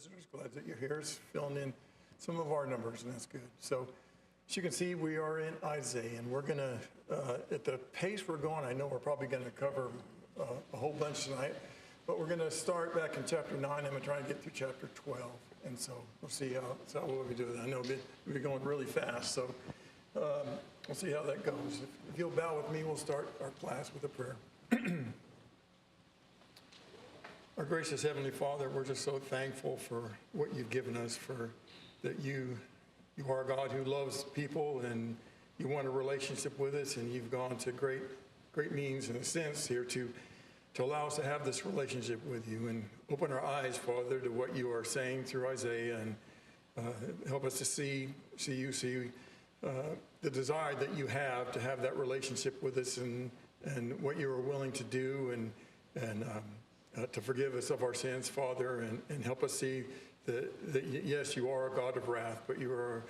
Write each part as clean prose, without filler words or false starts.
visitors, glad that you're here. It's filling in some of our numbers, and that's good. So as you can see, we are in Isaiah, and we're going to, at the pace we're going, I know we're probably going to cover a whole bunch tonight, but we're going to start back in chapter 9. I'm going to try and get through chapter 12, and so we'll see what we do with that. I know we'll be going really fast, so we'll see how that goes. If you'll bow with me, we'll start our class with a prayer. Our gracious Heavenly Father, we're just so thankful for what you've given us, for that you are a God who loves people and you want a relationship with us, and you've gone to great means in a sense here to allow us to have this relationship with you, and open our eyes, Father, to what you are saying through Isaiah, and help us to see the desire that you have to have that relationship with us, and what you are willing to do, and to forgive us of our sins, Father, and help us see that yes, you are a God of wrath, but you are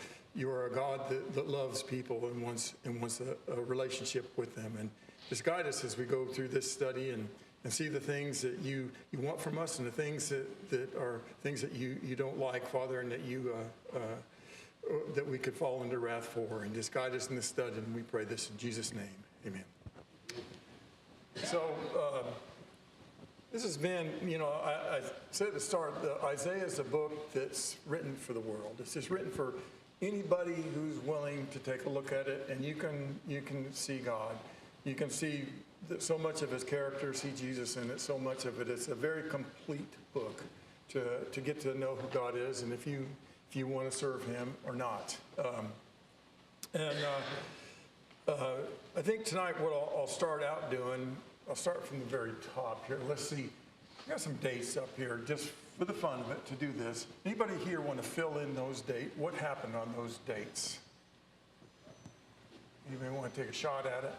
a God that loves people and wants a relationship with them. And just guide us as we go through this study and see the things that you want from us, and the things that are things that you don't like, Father, and that we could fall into wrath for. And just guide us in this study, and we pray this in Jesus' name. Amen. So this has been, I said at the start, Isaiah is a book that's written for the world. It's just written for anybody who's willing to take a look at it, and you can see God. You can see that so much of his character, see Jesus in it, so much of it. It's a very complete book to get to know who God is, and if you want to serve him or not. I think tonight what I'll start out doing, I'll start from the very top here. Let's see. I got some dates up here just for the fun of it to do this. Anybody here want to fill in those dates? What happened on those dates? Anybody want to take a shot at it?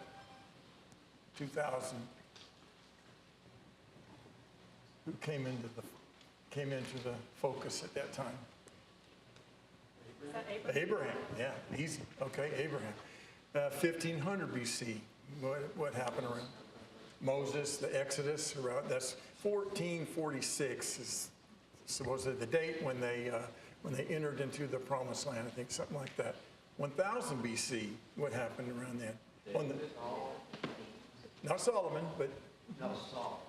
2000. Who came into the focus at that time? Is that Abraham. Yeah, easy. Okay, Abraham. 1500 BC. What happened around? Moses, the Exodus, that's 1446 is supposedly the date when they entered into the promised land, I think, something like that. 1000 BC, what happened around then? Not Solomon, but... No, Saul.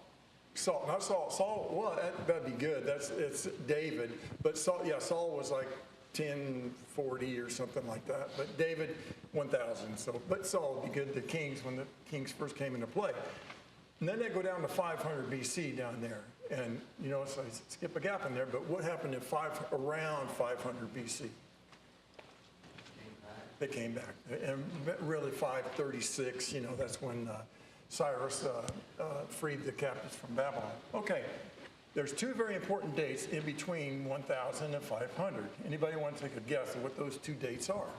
Not Saul. Saul, well, that'd be good. It's David. But Saul was like 1040 or something like that. But David, 1000. But Saul would be good, the kings, when the kings first came into play. And then they go down to 500 BC down there. And, so I skip a gap in there, but what happened around 500 BC? They came back. And really 536, that's when Cyrus freed the captives from Babylon. Okay, there's two very important dates in between 1000 and 500. Anybody want to take a guess at what those two dates are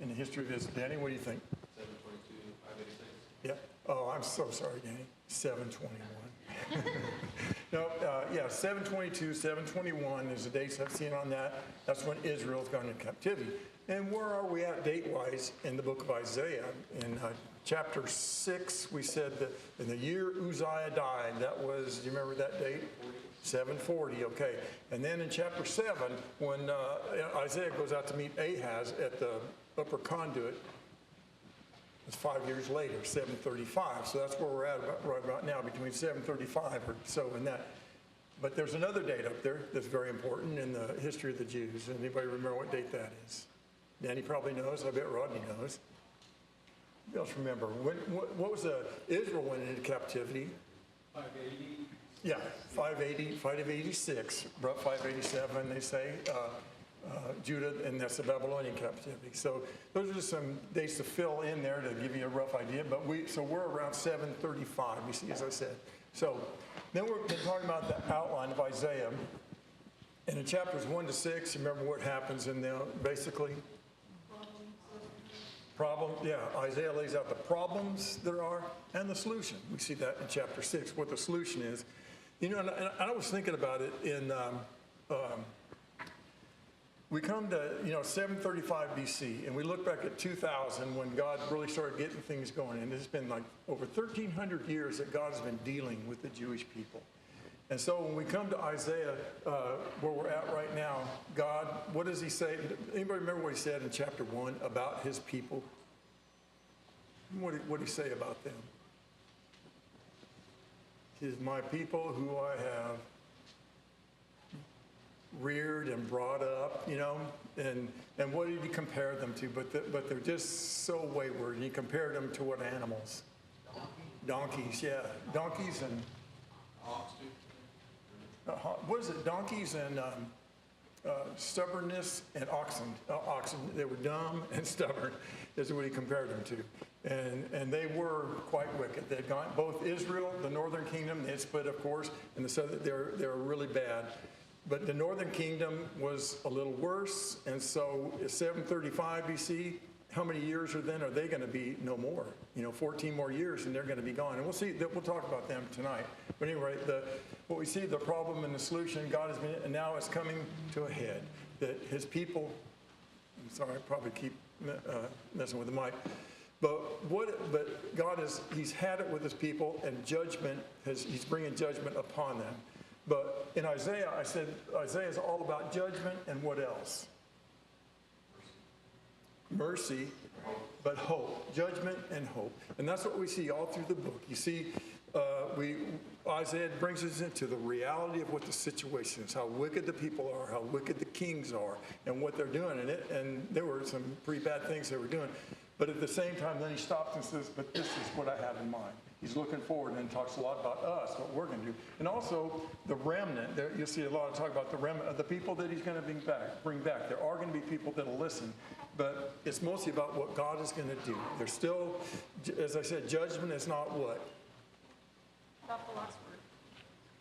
in the history of Israel? Danny, what do you think? 722, 586. Yeah. Oh, I'm so sorry, Danny. 721. No, 722, 721 is the dates I've seen on that. That's when Israel's gone into captivity. And where are we at date-wise in the book of Isaiah? In chapter 6, we said that in the year Uzziah died, that was, do you remember that date? 740, okay. And then in chapter 7, when Isaiah goes out to meet Ahaz at the upper conduit, it's 5 years later, 735. So that's where we're at right about now, between 735 or so and that. But there's another date up there that's very important in the history of the Jews. Anybody remember what date that is? Danny probably knows. I bet Rodney knows. Who else remember? What was Israel went into captivity? 580. Yeah, 586, about 587, they say. Judah, and that's the Babylonian captivity. So those are just some dates to fill in there to give you a rough idea. But we're around 735 BC, as I said. So then we're talking about the outline of Isaiah. And in chapters 1 to 6, remember what happens in them, basically? Isaiah lays out the problems there are and the solution. We see that in chapter 6, what the solution is. And I was thinking about it in... we come to 735 BC, and we look back at 2000 when God really started getting things going. And it's been like over 1,300 years that God has been dealing with the Jewish people. And so when we come to Isaiah, where we're at right now, God, what does he say? Anybody remember what he said in chapter 1 about his people? What did he say about them? He says, my people who I have reared and brought up, and what did he compare them to? But they're just so wayward. And he compared them to what animals? Donkeys, yeah. Donkeys and... what is it? Donkeys and stubbornness and oxen. Oxen. They were dumb and stubborn. Is what he compared them to, and they were quite wicked. They had gone both Israel, the northern kingdom. They had split, of course, and the southern. They were really bad. But the northern kingdom was a little worse, and so 735 BC. How many years are they going to be no more? 14 more years and they're going to be gone. And we'll see that we'll talk about them tonight. But anyway, what we see, the problem and the solution, God has been, and now it's coming to a head. That his people, I'm sorry, I probably keep messing with the mic. But God he's had it with his people, and he's bringing judgment upon them. But in Isaiah, I said Isaiah is all about judgment and what else? Mercy, but hope. Judgment and hope. And that's what we see all through the book. You see, Isaiah brings us into the reality of what the situation is, how wicked the people are, how wicked the kings are, and what they're doing. And there were some pretty bad things they were doing. But at the same time, then he stops and says, but this is what I have in mind. He's looking forward and talks a lot about us, what we're going to do. And also the remnant. You'll see a lot of talk about the remnant of the people that he's going to bring back. There are going to be people that will listen. But it's mostly about what God is going to do. There's still, as I said, judgment is not what? Not the last word.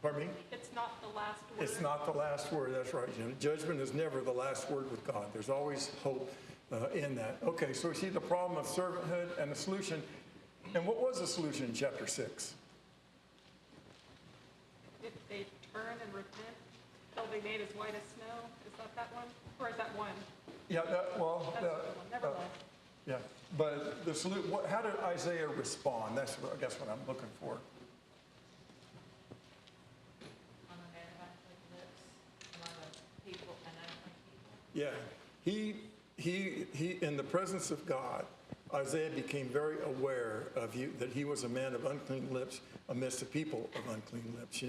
Pardon me? It's not the last word. It's not the last word. That's right. Judgment is never the last word with God. There's always hope in that. Okay, so we see the problem of servanthood and the solution. And what was the solution in chapter 6? If they turn and repent, they'll be made as white as snow. Is that one? Or is that one? Yeah, That's the one. Never mind. yeah. But the solution. How did Isaiah respond? That's I guess what I'm looking for. On a man of unclean lips, among a people and unclean people. Yeah, he in the presence of God, Isaiah became very aware of that he was a man of unclean lips amidst the people of unclean lips.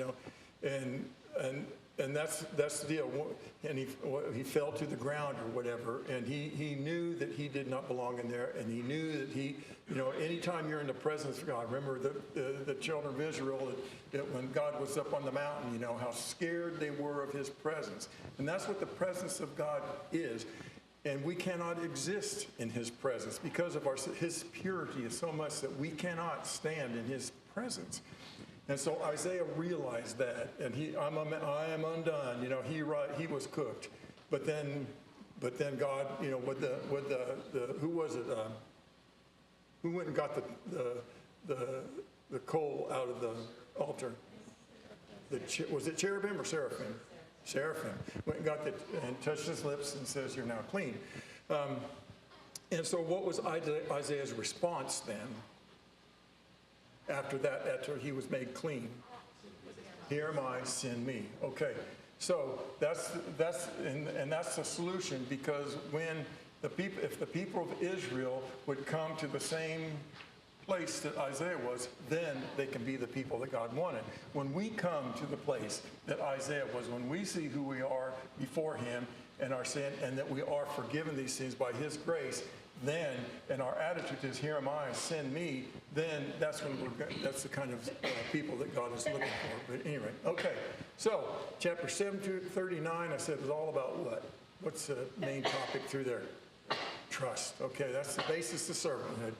And that's the deal. And he fell to the ground or whatever, and he knew that he did not belong in there, and he knew that anytime you're in the presence of God, remember the children of Israel, that when God was up on the mountain, how scared they were of his presence. And that's what the presence of God is. And we cannot exist in his presence because of his purity is so much that we cannot stand in his presence. And so Isaiah realized that, and I am undone. He was cooked. But then God, with the who was it? Who went and got the coal out of the altar? Was it cherubim or seraphim? Seraphim went and got and touched his lips and says, "You're now clean." And so, what was Isaiah's response then? After he was made clean, here am I, send me. Okay, so that's the solution, because if the people of Israel would come to the same place that Isaiah was, then they can be the people that God wanted. When we come to the place that Isaiah was, when we see who we are before him and our sin, and that we are forgiven these sins by his grace, then, and our attitude is, here am I, send me, then that's that's the kind of people that God is looking for. But anyway, okay. So, chapter 7 to 39, I said, is all about what? What's the main topic through there? Trust. Okay, that's the basis of servanthood.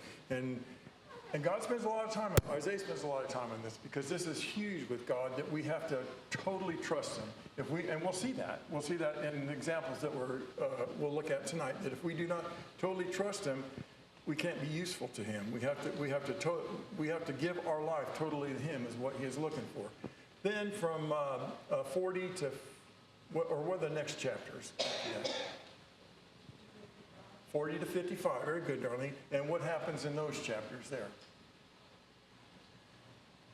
And God spends a lot of time, Isaiah spends a lot of time on this, because this is huge with God, that we have to totally trust him. And we'll see that. We'll see that in examples that we'll look at tonight, that if we do not totally trust him, we can't be useful to him. We have to give our life totally to him, is what he is looking for. Then from 40 to, what are the next chapters? Yeah. 40 to 55. Very good, Darlene. And what happens in those chapters there?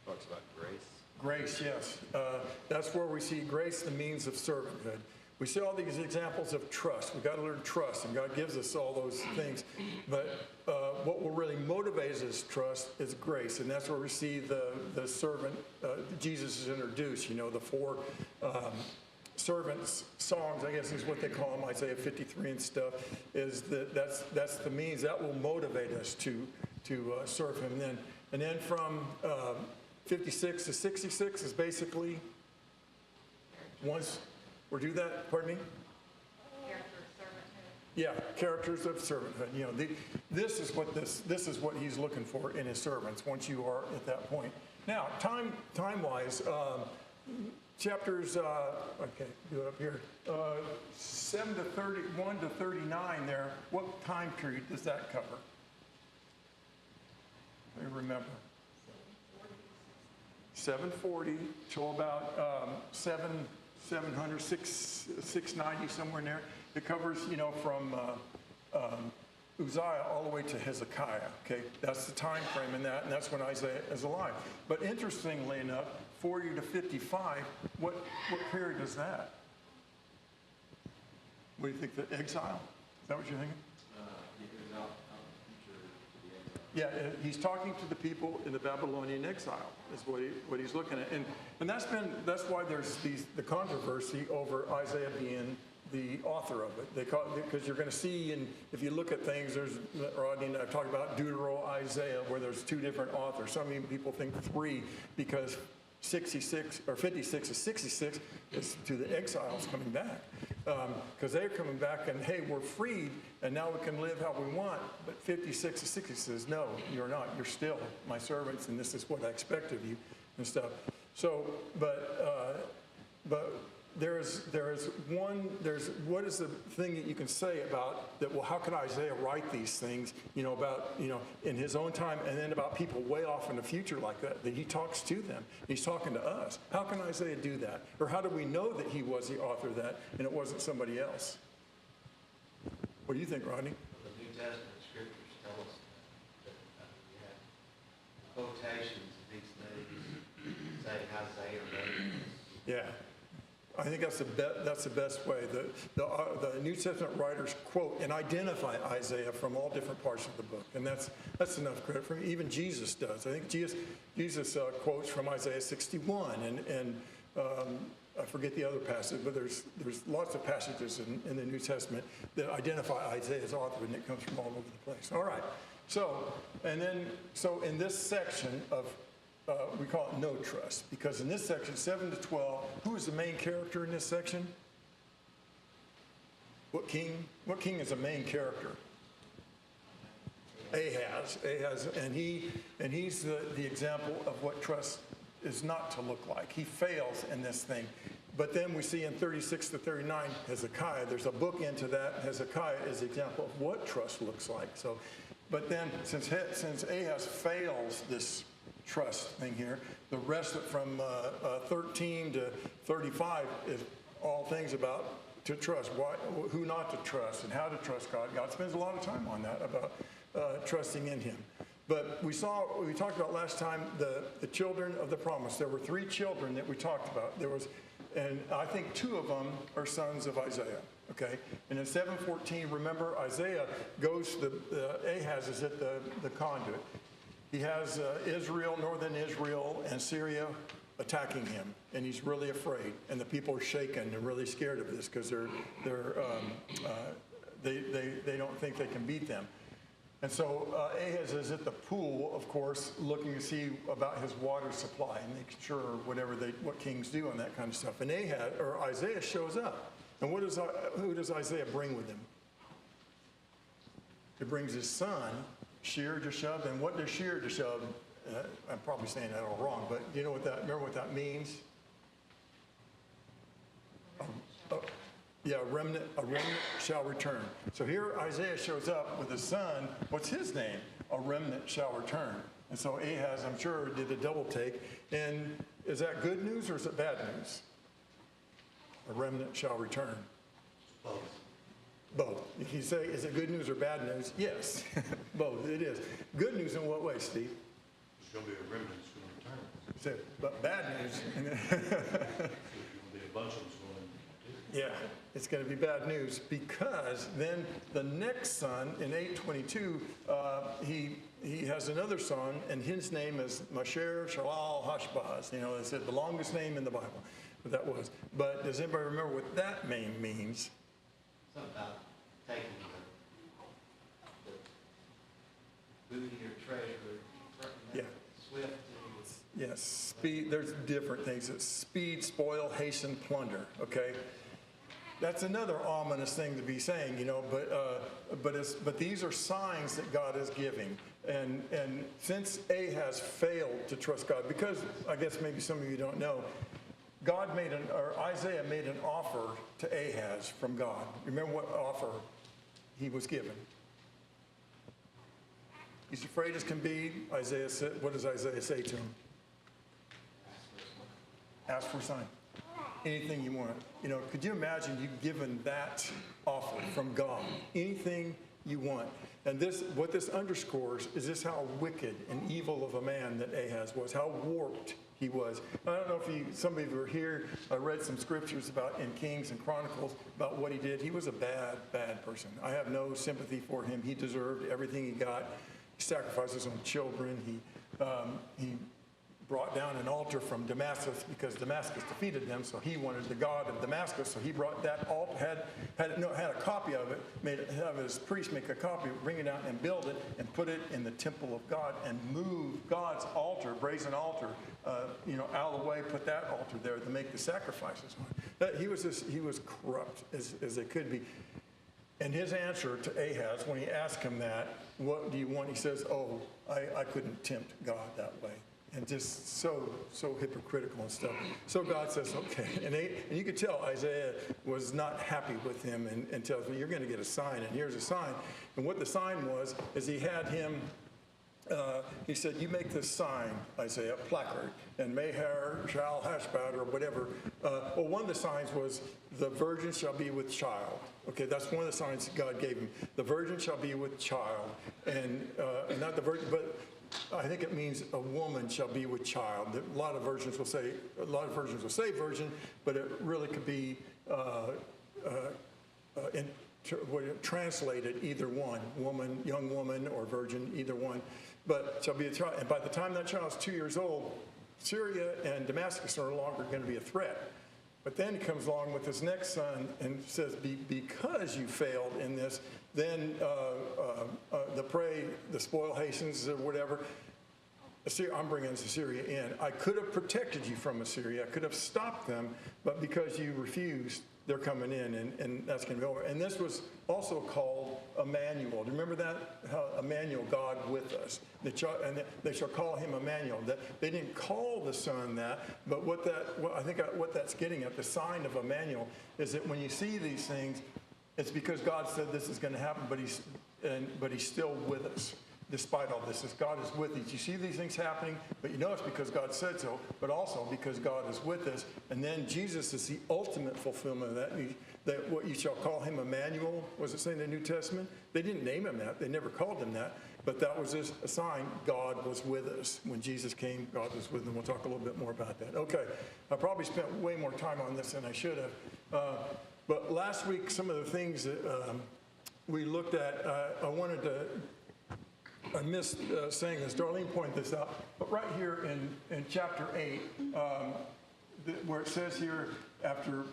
Talks about grace. Grace, yes. That's where we see grace, the means of servanthood. We see all these examples of trust. We've got to learn trust, and God gives us all those things. But what will really motivate us trust is grace, and that's where we see the servant, Jesus is introduced, you know, the four servants songs, I guess is what they call them, Isaiah 53 and stuff, is that's the means that will motivate us to serve him. And then from 56 to 66 is basically once we do that, pardon me? Character of servanthood. Yeah, characters of servanthood. You know, this is what he's looking for in his servants once you are at that point. Now, time-wise, chapters, okay, do it up here, 7 to 31 to 39 there, what time period does that cover? Let me remember. 740 till about 700, 690, somewhere in there. It covers, you know, from Uzziah all the way to Hezekiah. Okay, that's the time frame in that, and that's when Isaiah is alive. But interestingly enough, 40 to 55, what period is that? What do you think? The exile? Is that what you're thinking? He goes out in the future to the exile. Yeah, he's talking to the people in the Babylonian exile. Is what he's looking at, and that's why there's the controversy over Isaiah being the author of it. They call it, because you're going to see, and if you look at things, there's Rodney and I've talked about Deutero-Isaiah, where there's two different authors. Some people think three, because 66 or 56 to 66 is to the exiles coming back, because they're coming back and hey, we're freed and now we can live how we want. But 56 to 60 says no, you're not. You're still my servants, and this is what I expect of you and stuff. So, but there's what is the thing that you can say about that? Well, how could Isaiah write these things, you know, about, you know, in his own time, and then about people way off in the future like that he talks to them. He's talking to us. How can Isaiah do that? Or how do we know that he was the author of that and it wasn't somebody else? What do you think, Rodney? The New Testament scriptures tell us that we have quotations of these things saying Isaiah wrote it. Yeah. I think that's the best way. The New Testament writers quote and identify Isaiah from all different parts of the book, and that's enough credit for me. Even Jesus does. I think Jesus quotes from Isaiah 61, and I forget the other passage, but there's lots of passages in the New Testament that identify Isaiah's author, and it comes from all over the place. All right. So in this section of we call it no trust, because in this section, 7 to 12, who is the main character in this section? What king is the main character? Ahaz, and he's the example of what trust is not to look like. He fails in this thing. But then we see in 36 to 39, Hezekiah, there's a book into that. Hezekiah is the example of what trust looks like. So, but then since Ahaz fails this trust thing here, the rest of from 13 to 35 is all things about to trust, who not to trust and how to trust God. God spends a lot of time on that, about trusting in him. But we talked about last time the children of the promise. There were 3 children that we talked about. And I think 2 of them are sons of Isaiah. Okay, and in 7:14, remember Isaiah goes to Ahaz is at the conduit. He has Israel, northern Israel, and Syria attacking him, and he's really afraid. And the people are shaken and really scared of this because they don't think they can beat them. And so Ahaz is at the pool, of course, looking to see about his water supply and making sure what kings do and that kind of stuff. And Isaiah shows up, and who does Isaiah bring with him? He brings his son, Shear Jashub, and what does Shear Jashub? I'm probably saying that all wrong, but you know remember what that means? Yeah, a remnant shall return. So here Isaiah shows up with his son. What's his name? A remnant shall return. And so Ahaz, I'm sure, did a double take. And is that good news or is it bad news? A remnant shall return. Both. If you say, is it good news or bad news? Yes, both. It is. Good news in what way, Steve? There's going to be a remnant that's going to return. said, but bad news. There's going to be a bunch of them going into captivity. Yeah, it's going to be bad news because then the next son in 8:22, he has another son, and his name is Masher Shalal Hashbaz. You know, they said the longest name in the Bible, but that was. But does anybody remember what that name means? Something about taking the booty or treasure, Yeah. swift and Yes, speed. There's different things. It's speed, spoil, hasten, plunder. Okay, that's another ominous thing to be saying, you know. But these are signs that God is giving, and since Ahaz failed to trust God, because I guess maybe some of you don't know, Isaiah made an offer to Ahaz from God. Remember what offer he was given? He's afraid as can be. Isaiah said, what does Isaiah say to him? Ask for a sign. Anything you want. You know, could you imagine you given that offer from God? Anything you want. And what this underscores is this how wicked and evil of a man that Ahaz was, how warped he was. I don't know if some of you were here, I read some scriptures about in Kings and Chronicles about what he did. He was a bad, bad person. I have no sympathy for him. He deserved everything he got. He sacrificed his own children. He brought down an altar from Damascus because Damascus defeated them, so he wanted the God of Damascus, so he brought that altar, had a copy of it, have his priest make a copy, bring it out and build it and put it in the temple of God and move God's altar, brazen altar, out of the way, put that altar there to make the sacrifices on. He was corrupt as they could be. And his answer to Ahaz, when he asked him that, what do you want? He says, I couldn't tempt God that way. And just so hypocritical and stuff. So God says, okay. And you could tell Isaiah was not happy with him and tells me, you're going to get a sign, and here's a sign. And what the sign was, is he had him, he said, you make this sign, Isaiah, placard, and Meher Shal Hashbad or whatever. One of the signs was, the virgin shall be with child. Okay, that's one of the signs God gave him. The virgin shall be with child. And not the virgin, but I think it means a woman shall be with child. A lot of versions will say virgin, but it really could be translated either one, woman, young woman, or virgin, either one. But shall be a child. And by the time that child is 2 years old, Syria and Damascus are no longer going to be a threat. But then he comes along with his next son and says, because you failed in this, then the spoil hastens or whatever. I'm bringing Assyria in. I could have protected you from Assyria. I could have stopped them, but because you refused, they're coming in, and that's going to be over. And this was also called Emmanuel. Do you remember that? How Emmanuel, God with us. They shall call him Emmanuel. They didn't call the son that, but what that's getting at, the sign of Emmanuel, is that when you see these things, it's because God said this is going to happen, but he's still with us. Despite all this, as God is with us. You see these things happening, but you know it's because God said so, but also because God is with us. And then Jesus is the ultimate fulfillment of that. That what you shall call him Emmanuel, was it saying in the New Testament? They didn't name him that. They never called him that. But that was just a sign God was with us. When Jesus came, God was with him. We'll talk a little bit more about that. Okay, I probably spent way more time on this than I should have. But last week, some of the things that we looked at, I missed saying this. Darlene pointed this out. But right here in chapter 8, where it says here, after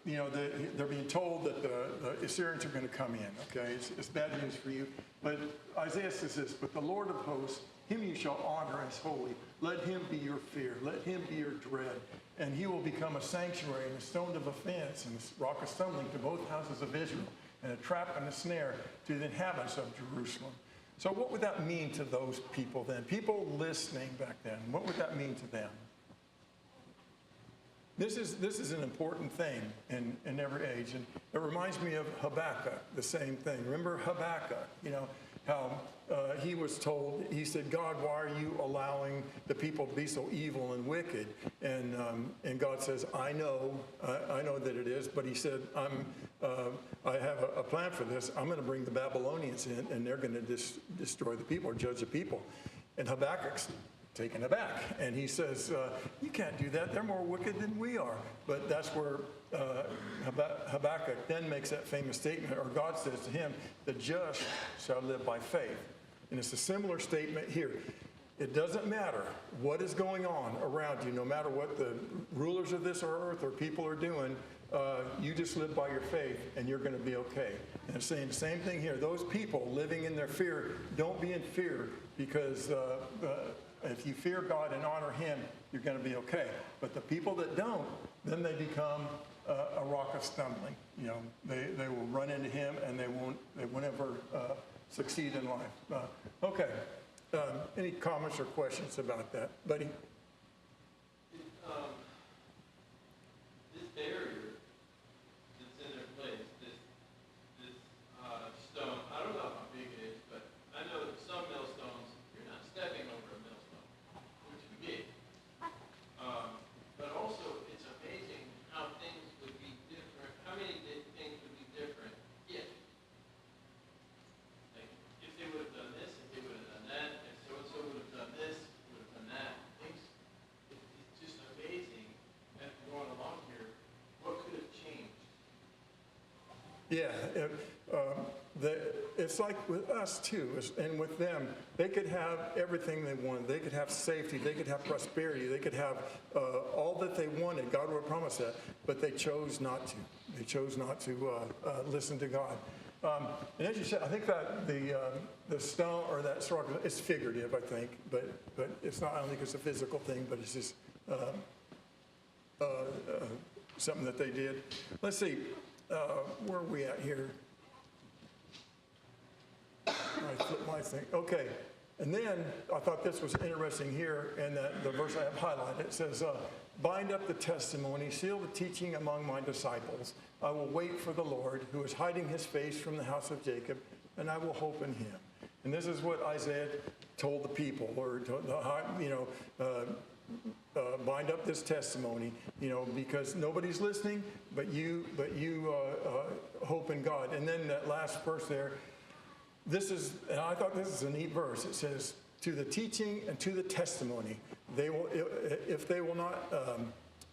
they're being told that the Assyrians are going to come in. Okay, it's bad news for you. But Isaiah says this: "But the Lord of hosts, him you shall honor as holy. Let him be your fear. Let him be your dread. And he will become a sanctuary and a stone of offense and a rock of stumbling to both houses of Israel, and a trap and a snare to the inhabitants of Jerusalem." So what would that mean to those people then? People listening back then, what would that mean to them? This is an important thing in every age. And it reminds me of Habakkuk, the same thing. Remember Habakkuk, how he was told, he said, God, why are you allowing the people to be so evil and wicked? And God says, I know that it is, but he said, I have a plan for this. I'm going to bring the Babylonians in, and they're going to destroy the people or judge the people. And Habakkuk taken aback. And he says, you can't do that. They're more wicked than we are. But that's where Habakkuk then makes that famous statement, or God says to him, the just shall live by faith. And it's a similar statement here. It doesn't matter what is going on around you, no matter what the rulers of this earth or people are doing, you just live by your faith and you're going to be okay. And it's saying the same thing here. Those people living in their fear, don't be in fear, because if you fear God and honor him, you're going to be okay. But the people that don't, then they become a rock of stumbling. You know, they will run into him and they won't ever succeed in life. Okay. Any comments or questions about that, buddy? This barrier that's in their place, this stone, I don't know how big it is, but I know that some millstones, you're not stepping over a millstone, which we get. But also, it's amazing how things would be different, how many things would be different if. Like, if they would have done this, if they would have done that, if so-and-so would have done this, would have done that. Things, it's just amazing, as we're going along here, what could have changed? Yeah, it's like with us too, and with them. They could have everything they wanted. They could have safety. They could have prosperity. They could have all that they wanted. God would promise that, but they chose not to. They chose not to listen to God. And as you said, I think that the stone or that struggle is figurative, I think, but it's not. I don't think it's a physical thing, but it's just something that they did. Let's see, where are we at here? I flipped my thing. Okay, and then I thought this was interesting here, and that the verse I have highlighted. It says, "Bind up the testimony, seal the teaching among my disciples. I will wait for the Lord, who is hiding his face from the house of Jacob, and I will hope in him." And this is what Isaiah told the people, or bind up this testimony, because nobody's listening, but you hope in God. And then that last verse there, and I thought this is a neat verse. It says, "To the teaching and to the testimony, if they will not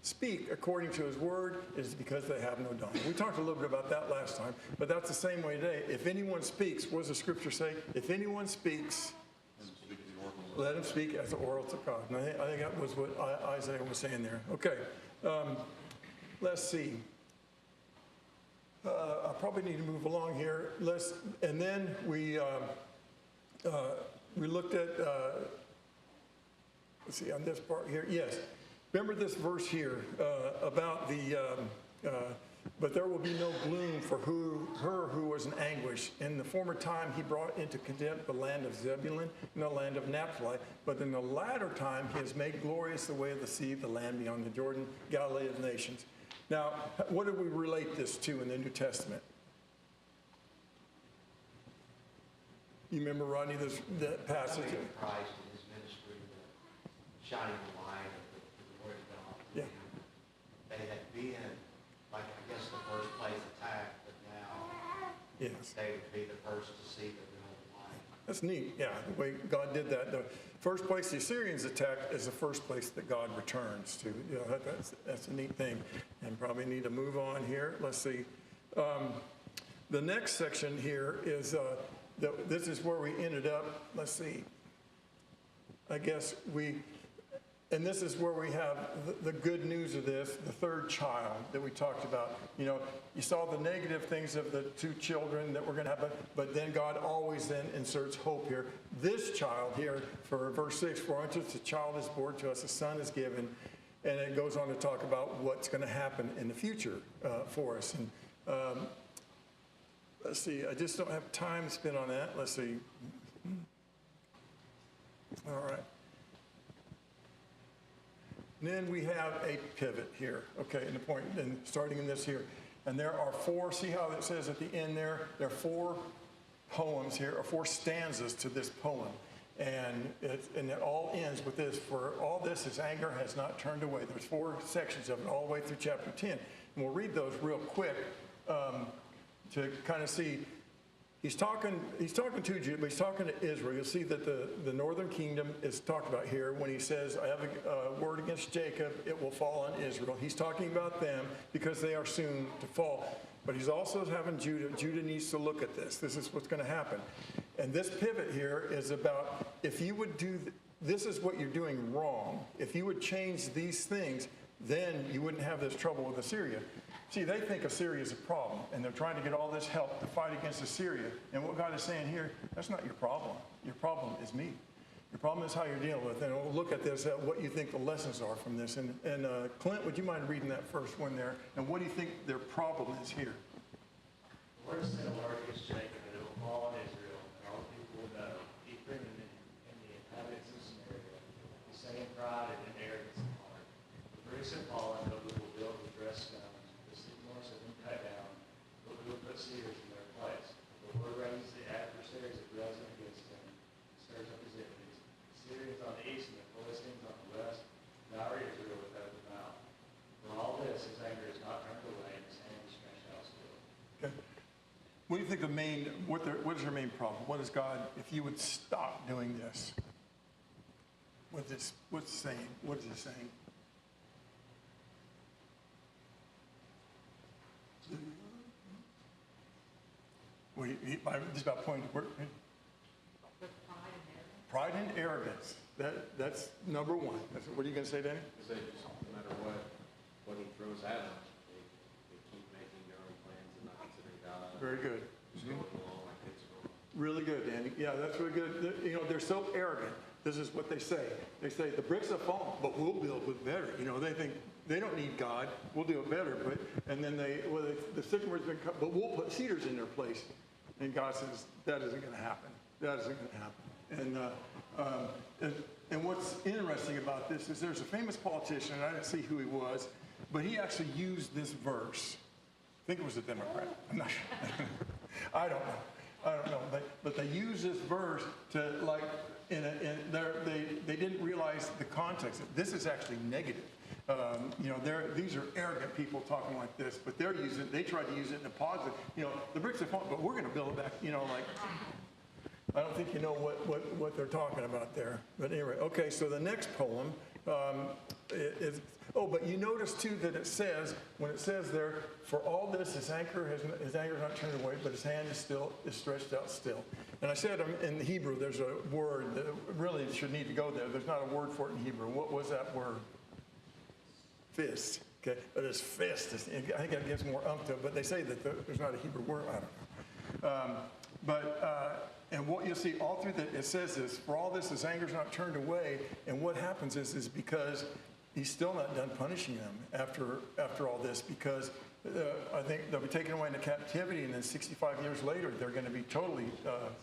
speak according to his word, it is because they have no dawn." We talked a little bit about that last time, but that's the same way today. If anyone speaks, what does the scripture say? If anyone speaks, let him speak as the oracles of God. And I think that was what Isaiah was saying there. Okay, let's see. I probably need to move along here. And then we looked at, let's see, on this part here. Yes, remember this verse here about but there will be no gloom for her who was in anguish. In the former time he brought into contempt the land of Zebulun and the land of Naphtali, but in the latter time he has made glorious the way of the sea, the land beyond the Jordan, Galilee of the nations. Now, what do we relate this to in the New Testament? You remember, Rodney, that passage? I mean, Christ and his ministry, the shining the light of the Word of God. Yeah. They had been, like, I guess, the first place attacked, but now Yes. they would be the first to see the real light. That's neat, yeah, the way God did that. The first place the Assyrians attacked is the first place that God returns to. That's a neat thing. And probably need to move on here. Let's see. The next section here is, this is where we ended up. Let's see. I guess and this is where we have the good news of this, the third child that we talked about. You saw the negative things of the two children that were going to happen, but then God always then inserts hope here. This child here, for verse 6, "For unto us a child is born, to us a son is given," and it goes on to talk about what's going to happen in the future for us. And let's see, I just don't have time to spend on that. Let's see. All right. And then we have a pivot here, okay, and starting in this here. And there are four, see how it says at the end there are 4 poems here, or 4 stanzas to this poem. And it all ends with this: "For all this his anger has not turned away." There's 4 sections of it all the way through chapter 10. And we'll read those real quick to kind of see He's talking to Judah, but he's talking to Israel. You'll see that the northern kingdom is talked about here when he says, I have a word against Jacob, it will fall on Israel. He's talking about them because they are soon to fall. But he's also having Judah. Judah needs to look at this. This is what's going to happen. And this pivot here is about if you would do, this is what you're doing wrong. If you would change these things, then you wouldn't have this trouble with Assyria. See, they think Assyria is a problem, and they're trying to get all this help to fight against Assyria. And what God is saying here, that's not your problem. Your problem is me. Your problem is how you're dealing with it. And we'll look at this, at what you think the lessons are from this. And Clint, would you mind reading that first one there? And what do you think their problem is here? The Lord said a word against Jacob, and it will fall on Israel, and all the people will know, Ephraim and the inhabitants of Samaria, who say in pride and in arrogance of heart. The bricks have fallen, but we will build with dressed stones. The sycamores have been cut down, but we will put cedars in their place. The Lord raises the adversaries of Rezin against him, and stirs up his enemies. The Syrians on the east and the Philistines on the west, devour Israel with open mouth. For all this, his anger is not turned away, and his hand is stretched out still. Okay. What do you think what is your main problem? What is God, if you would stop doing this? What's it saying? What is it saying? Well, just about pointing to where. With pride and arrogance. Pride and arrogance. That's number one. What are you going to say, Danny? Because they just, no matter what he throws at them, they keep making their own plans and not considering God. Very good. Just going along like it's going. Really good, Danny. Yeah, that's really good. They're so arrogant. This is what they say. They say, the bricks have fallen, but we'll build with better. They think they don't need God. We'll do it better. And then the sycamore's been cut, but we'll put cedars in their place. And God says, that isn't going to happen. That isn't going to happen. And what's interesting about this is there's a famous politician, and I didn't see who he was, but he actually used this verse. I think it was a Democrat. I'm not sure. I don't know. But they use this verse to they didn't realize the context. This is actually negative. These are arrogant people talking like this, but they tried to use it in a positive. The bricks are falling, but we're going to build it back. I don't think you know what they're talking about there. But anyway, okay. So the next poem is. Oh, but you notice too that it says when it says there, for all this his anger is not turned away, but his hand is stretched out still. And I said in the Hebrew there's a word that really should need to go there. There's not a word for it in Hebrew. What was that word? Fist. Okay, but it's fist. I think that gives more umph to it. But they say that there's not a Hebrew word. I don't know. And what you'll see all through that, it says this, for all this his anger is not turned away. And what happens is because he's still not done punishing them after all this, because I think they'll be taken away into captivity, and then 65 years later they're going to be totally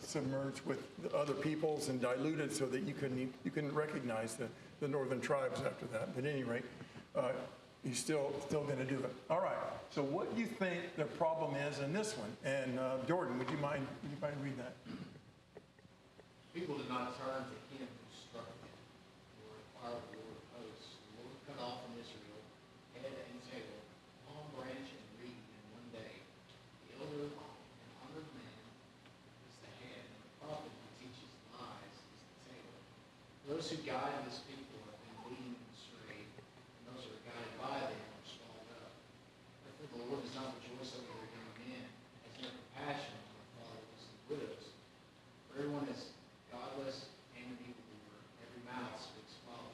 submerged with other peoples and diluted, so that you couldn't recognize the northern tribes after that. But at any rate, he's still going to do it. All right. So what do you think the problem is in this one? And Jordan, would you mind reading that? People did not turn to him who struck them, or inquire of the Lord of hosts. The Lord cut off from Israel head and tail, palm branch and reed in one day. The elder and honored man is the head, and the prophet who teaches lies is the tail. Those who guide this people have been leading them astray, and those who are guided by them are swallowed up. Therefore the Lord does not rejoice over their young men, has no compassion on the fatherless and widows. For everyone is godless and an evildoer, every mouth speaks folly.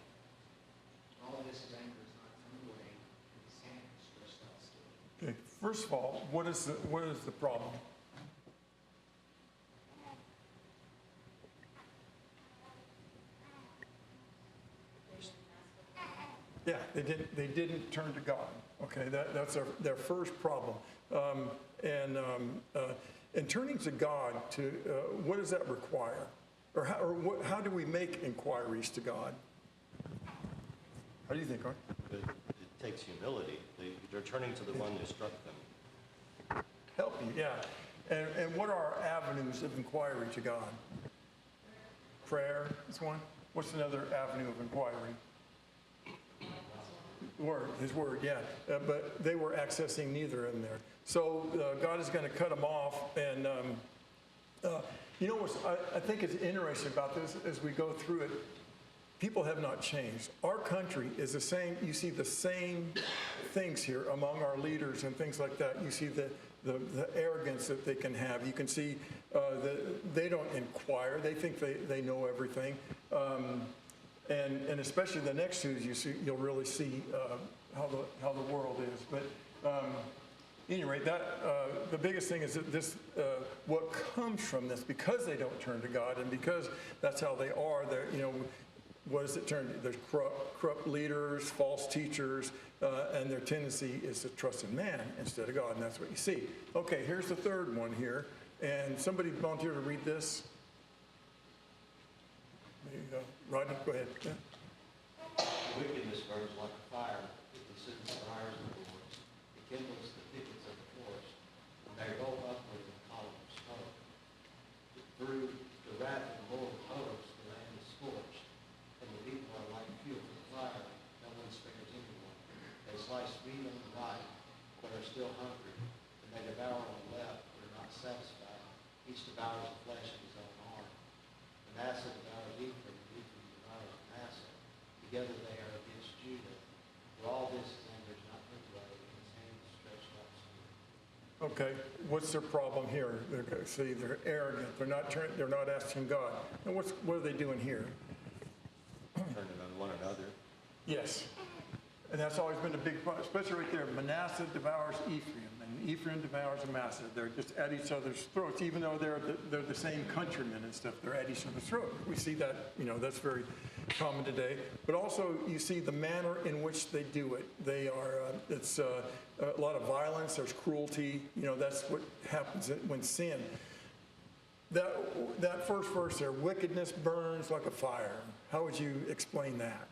For all this his anger is not turned away, and his hand is stretched out still. Okay. First of all, what is the problem? Yeah, they didn't turn to God. Okay, that's their first problem. And turning to God, what does that require? Or how do we make inquiries to God? How do you think, Art? It takes humility. They're turning to the one who struck them. Help you, yeah. And what are our avenues of inquiry to God? Prayer is one. What's another avenue of inquiry? His word, yeah. But they were accessing neither in there. So God is going to cut them off, and You know what I think is interesting about this as we go through it, people have not changed. Our country is the same. You see the same things here among our leaders and things like that. You see the arrogance that they can have. You can see that they don't inquire. They think they know everything. And especially the next two, you'll really see how the world is. But anyway, the biggest thing is that this, what comes from this, because they don't turn to God, and because that's how they are. What does it turn to? There's corrupt leaders, false teachers, and their tendency is to trust in man instead of God, and that's what you see. Okay, here's the third one here, and somebody volunteer to read this. There you go. Rodney, go ahead. Yeah. Wickedness burns like a fire. It consumes the briars of the woods. It kindles the thickets of the forest. And they roll upward in a column of smoke. Through the wrath of the Lord of hosts, the land is scorched. And the people are like fuel for the fire. No one spares anyone. They slice meat on the right, but are still hungry. And they devour on the left, but are not satisfied. Each devours the flesh of his own arm. Manasseh devours Ephraim, and Ephraim devours Manasseh. Together they are against Judah. For all this his anger is not put away, and his hand is stretched out still. Okay, what's their problem here? See, they're arrogant. They're not asking God. And what are they doing here? Turning on one another. Yes. And that's always been a big problem, especially right there. Manasseh devours Ephraim, and Ephraim devours Manasseh. They're just at each other's throats, even though they're the same countrymen and stuff. They're at each other's throat. We see that, that's very common today. But also, you see the manner in which they do it. They are, it's a lot of violence. There's cruelty. That's what happens when sin. That first verse there, wickedness burns like a fire. How would you explain that?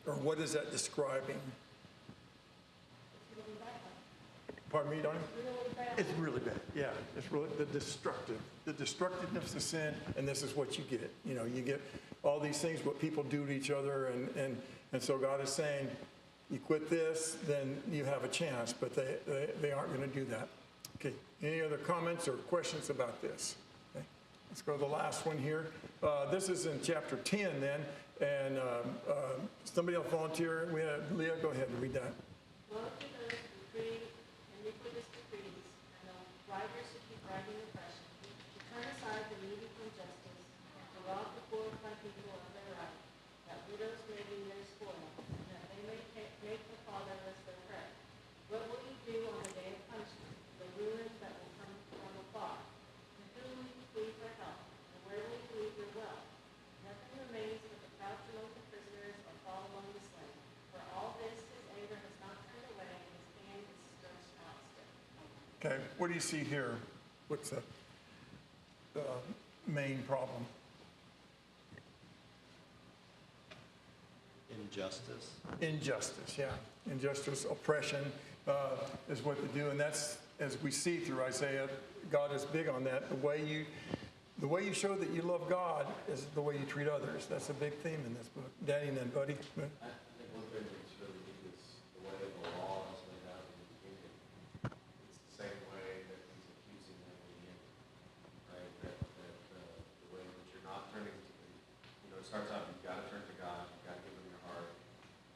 Or what is that describing? Pardon me, Donnie? It's really bad. Yeah, it's really the destructiveness of sin, and this is what you get. You get all these things, what people do to each other, and so God is saying, you quit this, then you have a chance, but they aren't going to do that. Okay, any other comments or questions about this? Okay. Let's go to the last one here. This is in chapter 10 then, and somebody else volunteer. We had Leah, go ahead and read that. Woe to those who decree iniquitous decrees, and the writers who keep writing oppression, to turn aside the needy from justice, and to rob the poor of my people of their right, that widows may be their spoil, and that they may make the fatherless their prey. What will you do on the day of punishment, the ruin that will come from afar? And who will you flee for help, and where will you leave your wealth? Nothing remains but the couch among the prisoners, or fall among the slain. For all this his anger has not turned away, and his hand is stretched out still. Okay, what do you see here? What's the main problem? Injustice. Injustice, yeah. Injustice, oppression is what they do. And that's, as we see through Isaiah, God is big on that. The way you show that you love God is the way you treat others. That's a big theme in this book. Danny and then Buddy. I think one thing that's really neat is the way the law is laid out in the beginning. It's the same way that he's accusing them in the end, right? That the way that you're not turning to, it starts out, you've got to turn to God, you've got to give him your heart,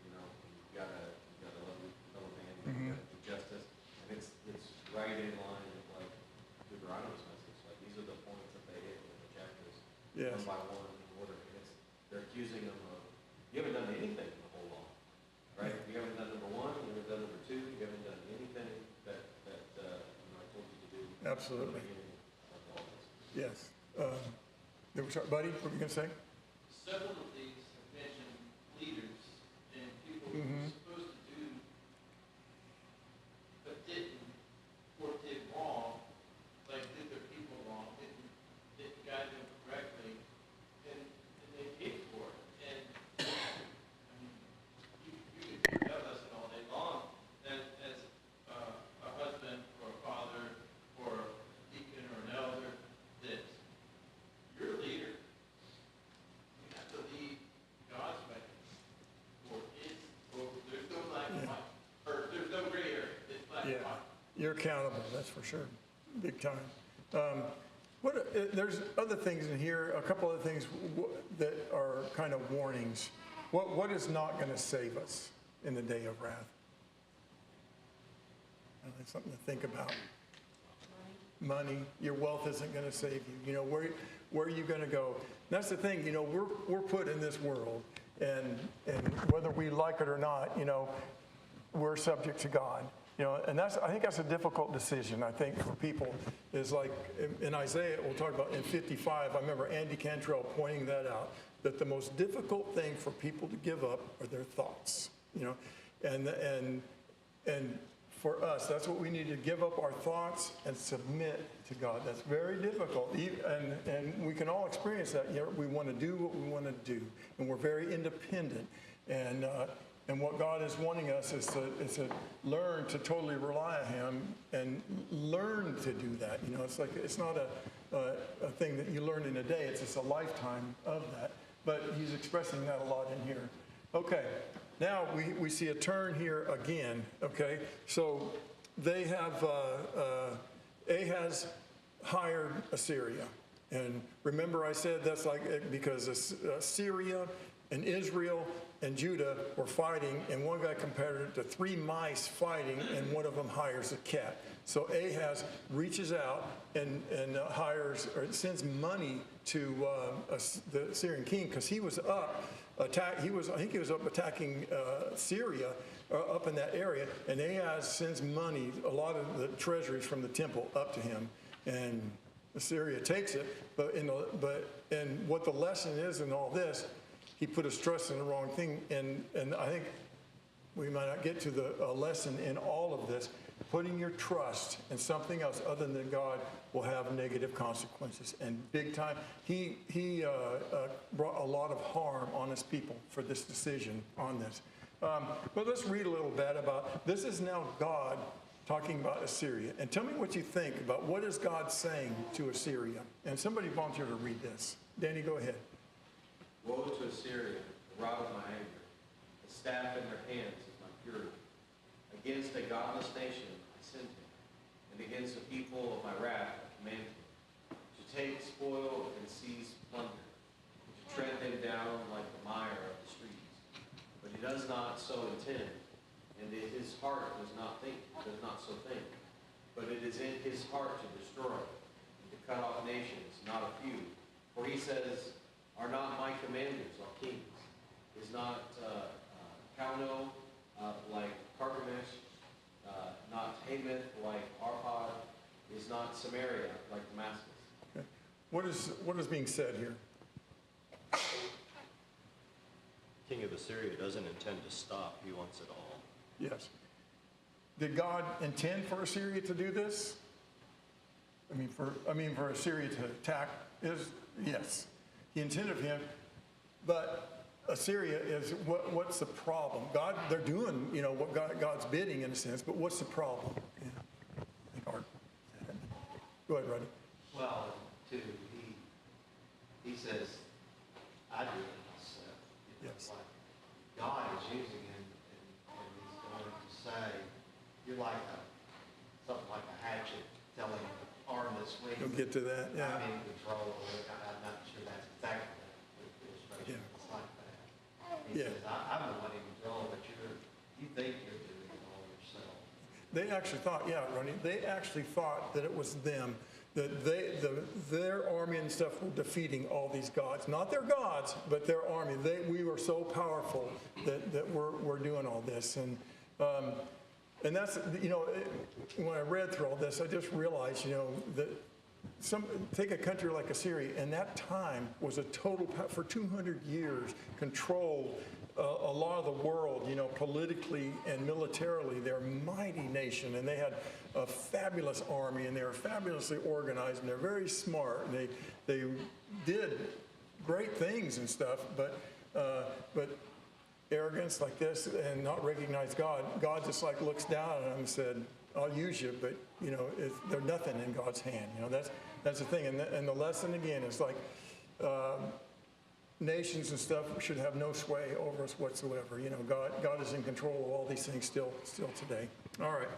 you've got to love your fellow man, you've got to do justice, and it's right in line with like Deuteronomy's message. Like these are the points that they hit in the chapters, Yes. one by one in order, and they're accusing them of, you haven't done anything in the whole law, right? You haven't done number one, you haven't done number two, you haven't done anything that I told you to do. Absolutely. At the beginning of all this. Yes. Buddy, what were you going to say? Several of these have mentioned leaders and people who were supposed to do but didn't, or did wrong, like did their people wrong, didn't guide them correctly, and they paid for it. And I mean, you could tell us it all day long that as a husband or a father or a deacon or an elder, that you're a leader. You have to lead God's way. Or there's no black and white. Or there's no gray area. It's black and Yeah. white. You're accountable, that's for sure. big time. There's other things in here, a couple other things that are kind of warnings. What is not going to save us in the day of wrath? That's something to think about. Money. Your wealth isn't going to save you. You know, where are you going to go? And that's the thing, you know, we're put in this world, and whether we like it or not, you know, we're subject to God. You know, and I think that's a difficult decision, I think, for people. Is like in Isaiah, we'll talk about in 55, I remember Andy Cantrell pointing that out, that the most difficult thing for people to give up are their thoughts. You know, and for us, that's what we need to give up our thoughts and submit to God. That's very difficult, and we can all experience that. You know, we want to do what we want to do, and we're very independent. And what God is wanting us is to learn to totally rely on Him and learn to do that. You know, it's not a thing that you learn in a day. It's just a lifetime of that. But He's expressing that a lot in here. Okay, now we see a turn here again. Okay, so they have Ahaz hired Assyria, and remember I said that's like because Syria and Israel and Judah were fighting, and one guy compared it to 3 mice fighting, and one of them hires a cat. So Ahaz reaches out and hires or sends money to the Syrian king because he was up I think he was up attacking Syria up in that area, and Ahaz sends money, a lot of the treasuries from the temple up to him, and Assyria takes it. And what the lesson is in all this, he put his trust in the wrong thing, and I think we might not get to the lesson in all of this. Putting your trust in something else other than God will have negative consequences, and big time. He brought a lot of harm on his people for this decision on this. But let's read a little bit about this. Is now God talking about Assyria, and tell me what you think about what is God saying to Assyria. And somebody volunteer to read this. Danny, go ahead. Woe to Assyria, the rod of my anger, the staff in their hands is my fury. Against a godless nation I sent him, and against the people of my wrath I command him, to take spoil and seize plunder, to tread them down like the mire of the streets. But he does not so intend, and his heart does not so think. But it is in his heart to destroy, and to cut off nations, not a few. For he says, are not my commanders all kings? Is not Kauno like Carchemish, not Hamath like Arpad? Is not Samaria like Damascus? Okay. What is being said here? King of Assyria doesn't intend to stop. He wants it all. Yes. Did God intend for Assyria to do this? I mean for Assyria to attack yes. He intended for him, but Assyria is what's the problem? God, they're doing what God's bidding in a sense, but what's the problem? Yeah. I think Art said it. Go ahead, Rodney. Well, too, he says, I do it myself. Yes. Like God is using him, and he's going to say, you're like something like a hatchet telling the arm that's weak. You'll get to that, yeah. I'm in control of it. I'm not sure that's exactly the illustration. Yeah. It's like that. He says, I'm the one in control, but you think you're doing it all yourself. They actually thought, Ronnie, they actually thought that it was them, that their army and stuff were defeating all these gods. Not their gods, but their army. We were so powerful that we're doing all this. And that's, when I read through all this, I just realized, that take a country like Assyria, and that time was a total, for 200 years, controlled a lot of the world, politically and militarily. They're a mighty nation, and they had a fabulous army, and they were fabulously organized, and they're very smart, and they did great things and stuff, but arrogance like this and not recognize God just like looks down at them and said, I'll use you, but they're nothing in God's hand. That's the thing. And the lesson again is like nations and stuff should have no sway over us whatsoever. God is in control of all these things still today. All right.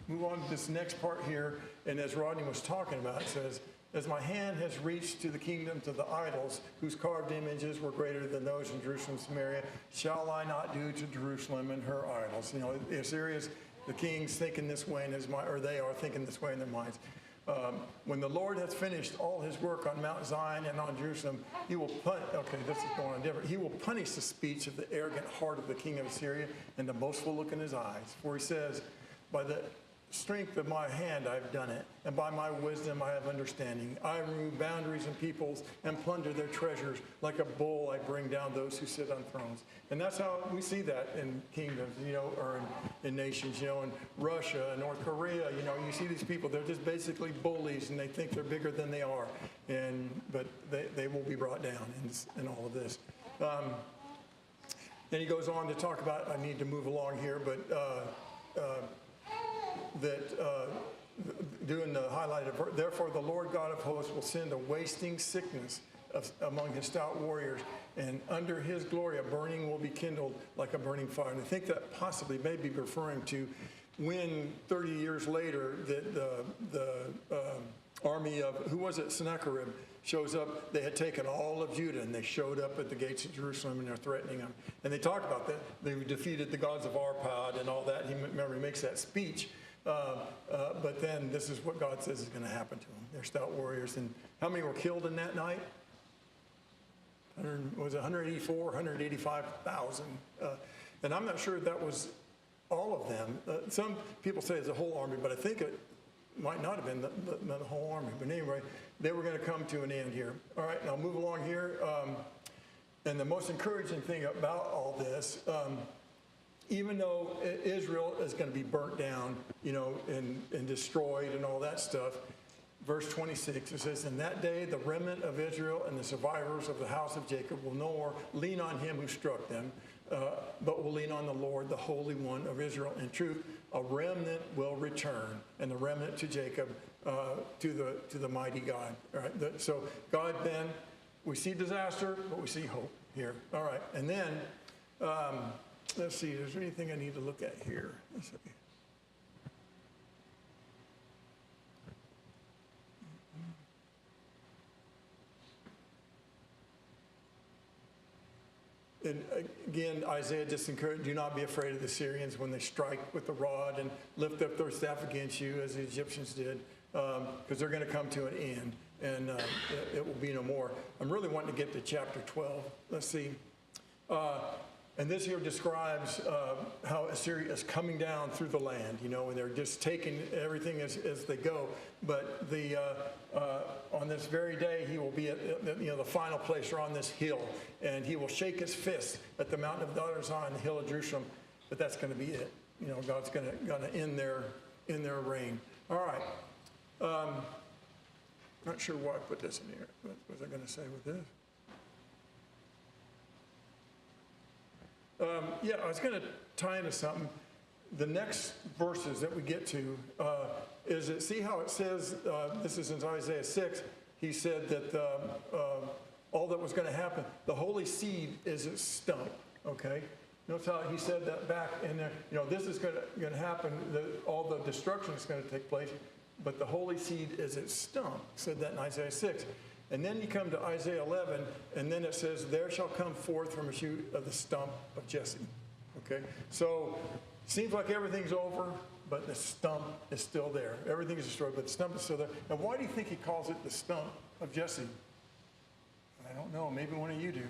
move on to this next part here, and as Rodney was talking about, it says, as my hand has reached to the kingdoms of the idols, whose carved images were greater than those in Jerusalem and Samaria, shall I not do to Jerusalem and her idols? You know, Assyria's, the king's thinking this way in his mind, or they are thinking this way in their minds. When the Lord has finished all his work on Mount Zion and on Jerusalem, he will this is going on different. He will punish the speech of the arrogant heart of the king of Assyria and the boastful look in his eyes. For he says, by the strength of my hand I have done it, and by my wisdom I have understanding. I remove boundaries and peoples and plunder their treasures. Like a bull I bring down those who sit on thrones. And that's how we see that in kingdoms, you know, or in nations, you know, in Russia, North Korea, you know, you see these people, they're just basically bullies and they think they're bigger than they are. But they will be brought down in all of this. Then he goes on to talk about, I need to move along here, but doing the highlighted, therefore the Lord God of hosts will send a wasting sickness among his stout warriors, and under his glory a burning will be kindled like a burning fire. And I think that possibly may be referring to when 30 years later the army of, who was it, Sennacherib, shows up. They had taken all of Judah, and they showed up at the gates of Jerusalem, and they're threatening them. And they talk about that. They defeated the gods of Arpad and all that. Remember, he makes that speech. But then this is what God says is going to happen to them. They're stout warriors. And how many were killed in that night? Was it 184, 185,000? And I'm not sure that was all of them. Some people say it's a whole army, but I think it might not have been the whole army. But anyway, they were going to come to an end here. All right, now move along here. And the most encouraging thing about all this, even though Israel is going to be burnt down, you know, and destroyed and all that stuff, verse 26, it says, in that day the remnant of Israel and the survivors of the house of Jacob will no more lean on him who struck them, but will lean on the Lord, the Holy One of Israel. In truth, a remnant will return, and the remnant to Jacob, to the mighty God. All right. So God, then, we see disaster, but we see hope here. All right. And then, let's see, is there anything I need to look at here? Let's see. And again, Isaiah just encouraged, do not be afraid of the Syrians when they strike with the rod and lift up their staff against you, as the Egyptians did, because they're going to come to an end, and it will be no more. I'm really wanting to get to chapter 12. Let's see. And this here describes how Assyria is coming down through the land, you know, and they're just taking everything as they go. But on this very day, he will be at the final place, or on this hill, and he will shake his fist at the mountain of daughters on the hill of Jerusalem. But that's going to be it. You know, God's going to end their reign. All right. Not sure why I put this in here. What was I going to say with this? I was going to tie into something. The next verses that we get to is it, see how it says, this is in Isaiah 6, he said that all that was going to happen, the holy seed is its stump, okay? Notice how he said that back in there, you know, this is going to happen, all the destruction is going to take place, but the holy seed is its stump. He said that in Isaiah 6. And then you come to Isaiah 11, and then it says, there shall come forth from a shoot of the stump of Jesse. Okay? So, seems like everything's over, but the stump is still there. Everything is destroyed, but the stump is still there. And why do you think he calls it the stump of Jesse? I don't know. Maybe one of you do.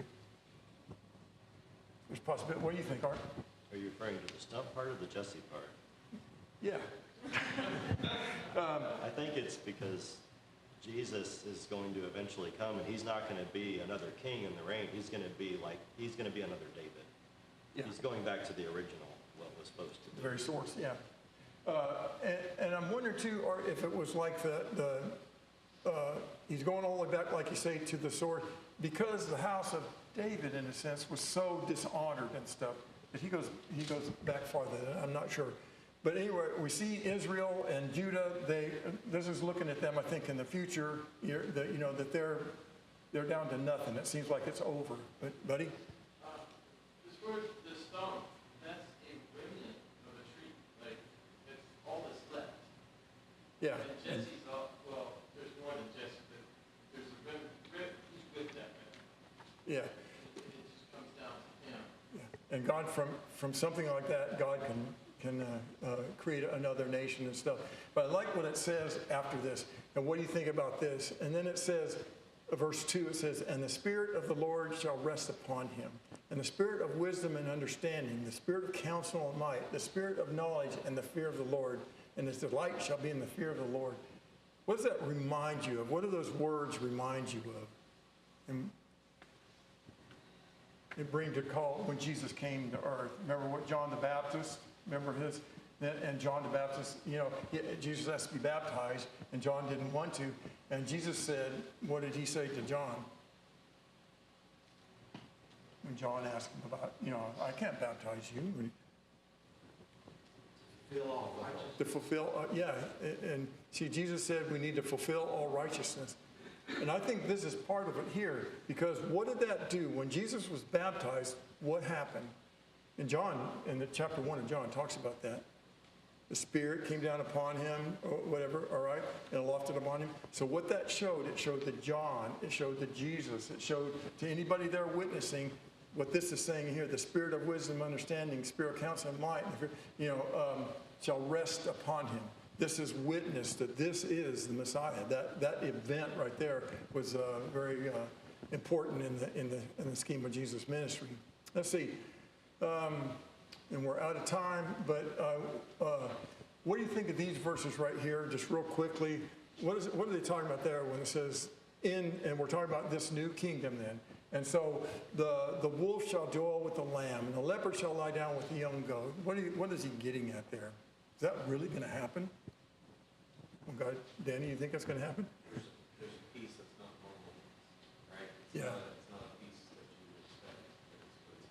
There's possibility. What do you think, Art? Are you referring to the stump part or the Jesse part? Yeah. I think it's because Jesus is going to eventually come, and he's not going to be another king in the reign. He's going to be another David. Yeah. He's going back to the original, what was supposed to be. The very source, yeah. And I'm wondering too, or if it was like he's going all the way back, like you say, to the source, because the house of David, in a sense, was so dishonored and stuff that he goes back farther. I'm not sure. But anyway, we see Israel and Judah. This is looking at them, I think, in the future. That they're down to nothing. It seems like it's over. But, buddy, This word, the stump, that's a remnant of a tree. Like, it's all that's left. Yeah. And Jesse's all, well, there's more than Jesse, but there's a rib, he's with that man. Yeah. It just comes down to him. Yeah. And God, from something like that, God can create another nation and stuff. But I like what it says after this. And what do you think about this? And then it says, verse 2, it says, and the Spirit of the Lord shall rest upon him, and the Spirit of wisdom and understanding, the Spirit of counsel and might, the Spirit of knowledge and the fear of the Lord, and his delight shall be in the fear of the Lord. What does that remind you of? What do those words remind you of? And it brings to call when Jesus came to earth. Remember what John the Baptist, remember his, and John the Baptist, Jesus has to be baptized, and John didn't want to. And Jesus said, what did he say to John? When John asked him about, I can't baptize you. Fulfill all righteousness. To fulfill, and see, Jesus said we need to fulfill all righteousness. And I think this is part of it here, because what did that do? When Jesus was baptized, what happened? And John, in the chapter 1 of John, talks about that. The Spirit came down upon him, or whatever, all right, and lofted upon him. So what that showed, it showed to John, it showed to Jesus, it showed to anybody there witnessing what this is saying here, the Spirit of wisdom, understanding, Spirit of counsel and might, shall rest upon him. This is witness that this is the Messiah. That event right there was very important in the scheme of Jesus' ministry. Let's see. And we're out of time, but what do you think of these verses right here, just real quickly? What are they talking about there when it says and we're talking about this new kingdom then? And so the wolf shall dwell with the lamb, and the leopard shall lie down with the young goat. What is he getting at there? Is that really going to happen? Oh God, Danny, you think that's going to happen? There's a peace that's not normal, right? Yeah. It's not a peace that you would expect, but it's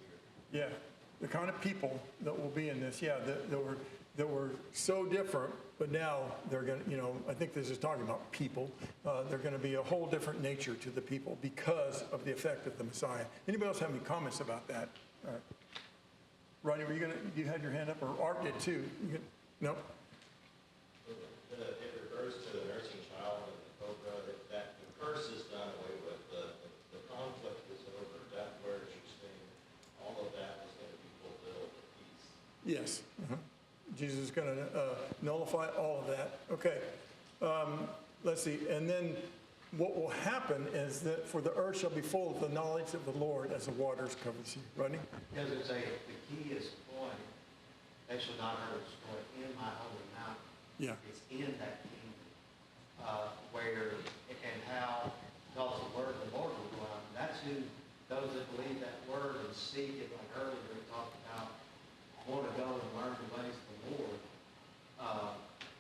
here. Yeah, the kind of people that will be in this, that were so different, but now they're going to, I think this is talking about people. They're going to be a whole different nature to the people because of the effect of the Messiah. Anybody else have any comments about that? All right. Rodney, you had your hand up, or Art did too? No? It refers to the nursing child and the cobra, that the curse is done away with, the conflict is over, death, murder, sting, all of that is going to be fulfilled with peace. Yes. Jesus is going to nullify all of that. Okay. Let's see. And then what will happen is that for the earth shall be full of the knowledge of the Lord as the waters cover the sea. Rodney? Because it's the key is going, they shall not hurt or destroy in my holy mountain. Yeah. It's in that kingdom where and how God's word, the Lord will go out. And that's who those that believe that word and seek it, like earlier we talked about, want to go and learn the ways of the Lord.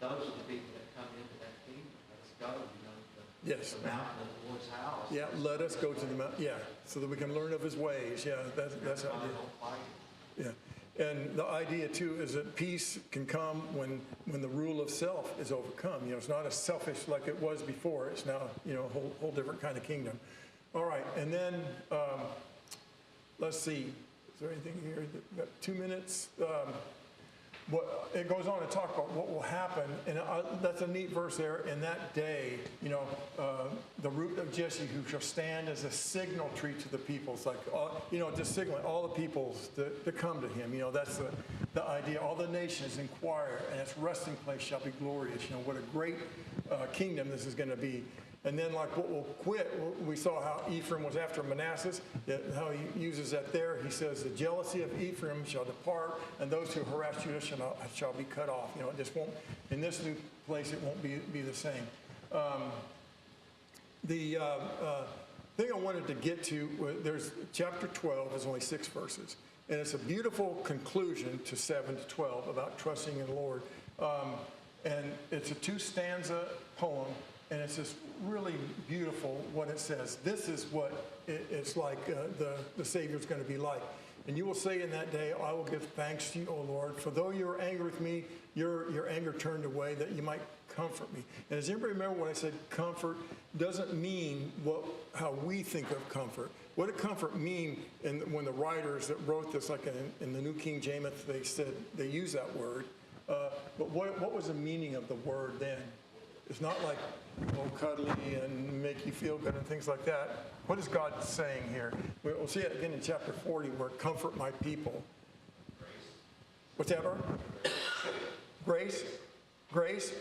Those are the people that come into that kingdom. Let's go, Yes. the mountain of the Lord's house. Yeah, let us go to the mountain. Yeah, so that we can learn of his ways. Yeah, that's how it is. Don't fight. Yeah. And the idea too is that peace can come when the rule of self is overcome. It's not as selfish like it was before. It's now, a whole different kind of kingdom. All right, and then let's see. Is there anything here? Got 2 minutes. It goes on to talk about what will happen, and that's a neat verse there. In that day, the root of Jesse, who shall stand as a signal tree to the peoples, like just signaling all the peoples to come to him. That's the idea. All the nations inquire, and its resting place shall be glorious. What a great kingdom this is going to be. And then, like what will quit, we saw how Ephraim was after Manasseh, how he uses that there. He says, the jealousy of Ephraim shall depart, and those who harass Judah shall be cut off. It just won't, in this new place, it won't be the same. The thing I wanted to get to, there's chapter 12, is only 6 verses. And it's a beautiful conclusion to 7 to 12 about trusting in the Lord. And it's a 2-stanza poem. And it's just really beautiful what it says. This is what it's like the Savior's going to be like. And you will say in that day, I will give thanks to you, O Lord, for though you were angry with me, your anger turned away, that you might comfort me. And does anybody remember when I said comfort doesn't mean how we think of comfort? What did comfort mean when the writers that wrote this, like in the New King James, they said they use that word. But what was the meaning of the word then? It's not like, oh, cuddly and make you feel good and things like that. What is God saying here? We'll see it again in chapter 40 where comfort my people. What's that, Art? Grace? Grace?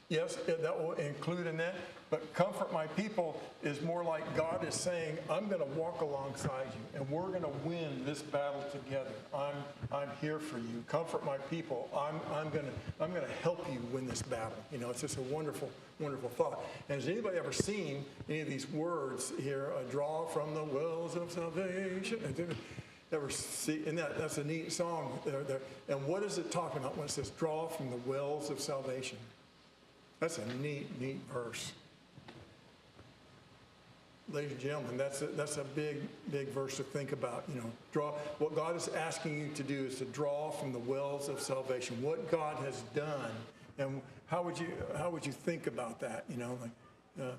Yes, that will include in that. But comfort my people is more like God is saying, I'm going to walk alongside you, and we're going to win this battle together. I'm here for you. Comfort my people. I'm going to help you win this battle. You know, it's just a wonderful, wonderful thought. And has anybody ever seen any of these words here? Draw from the wells of salvation. Ever see? And that's a neat song there. And what is it talking about when it says draw from the wells of salvation? That's a neat verse. Ladies and gentlemen, that's a big verse to think about. You know, draw. What God is asking you to do is to draw from the wells of salvation. What God has done, and how would you think about that? You know, like. He'll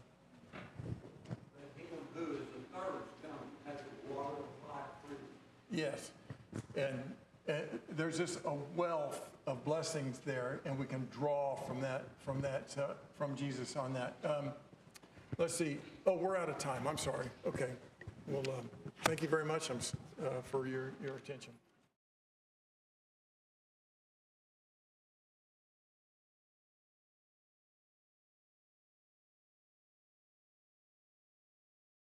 do is the thirst come as the water of life through. Yes, and there's just a wealth of blessings there, and we can draw from Jesus on that. Let's see. Oh, we're out of time. I'm sorry. Okay. Well, thank you very much for your attention.